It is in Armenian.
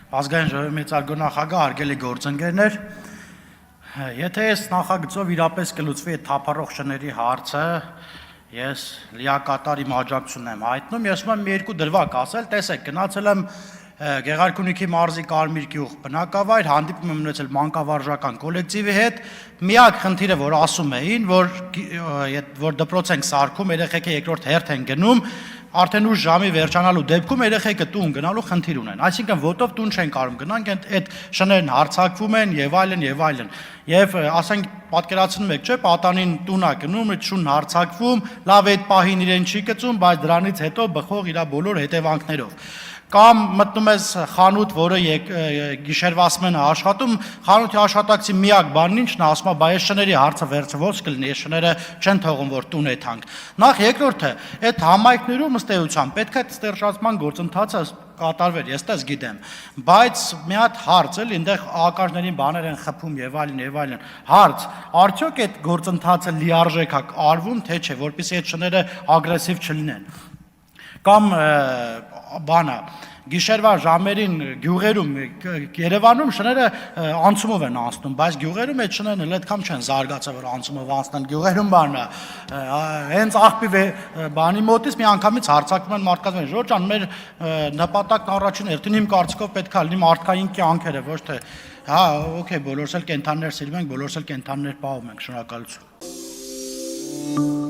Ազգային ժողովի մեծարգո նախագահ, հարգելի գործընկերներ, եթե այս նախագծով իրապես կլուծվի այդ թափառող շների հարցը, ես լիակատար իմ աջակցությունն եմ հայտնում, ես ուզում եմ մի երկու դրվագ ասել, տեսեք, գնացել եմ Գեղարքունիքի մարզի Կարմիր գյուղ բնակավայր, հանդիպում եմ ունեցել մանկավարժական կոլեկտիվի հետ, միակ խնդիրը, որ ասում էին, որ դպրոց ենք սարքում, երեխեքը երկրորդ հերթ են գնում, արդեն ուշ ժամի վերջանալու դեպքում երեխեքը տուն գնալու խնդիր ունեն, այսինքն ոտով տուն չեն կարող գնանք, այդ շներն հարձակվում են եւ այլն եւ այլն։ Եվ ասենք պատկերացնում եք, չէ՞, պատանին տուն է գնում, այդ շունն հարձակվում, լավ այդ պահին իրեն չի գծում, բայց դրանից հետո բխող իր բոլոր հետևանքներով։ Կամ մտնում ես խանութ, որը գիշերվասմեն է աշխատում, խանութի աշխատակցի միակ բանն ինչն է, ասում է, բա այս շների հարցը վերջը ո՞նց կլինի, այս շները չեն թողում, որ տուն եթանք։ Նախ երկրորդը, այդ համայնքներում ըստ էության պետք է ստեղծման գործընթացը կատարվեր, ես դες գիտեմ, բայց մի հատ հարց էլ այնտեղ ակարներին բաներ են խփում եւ այլն, հարց, արդյոք այդ գործընթացը լիարժեք է արվում, թե չէ, որպեսզի այդ շները ագրեսիվ չլինեն։ Կամ բանը գիշերվա ժամերին գյուղերում Երևանում շները անցումով են անցնում, բայց գյուղերում այդ շներն էլ այդքան չեն զարգացել, որ անցումով անցնեն, գյուղերում բանը հենց աղբի բանի մոտից մի անգամից հարձակվում են մարդկանց, Ժորժ ջան, մեր նպատակն առաջին հերթին իմ կարծիքով պետք է լինի մարդկային կյանքերը, ոչ թե հա, օքեյ, բոլորս էլ կենդանիներ սիրում ենք, բոլորս էլ կենդանիներ պահում ենք, շնորհակալություն։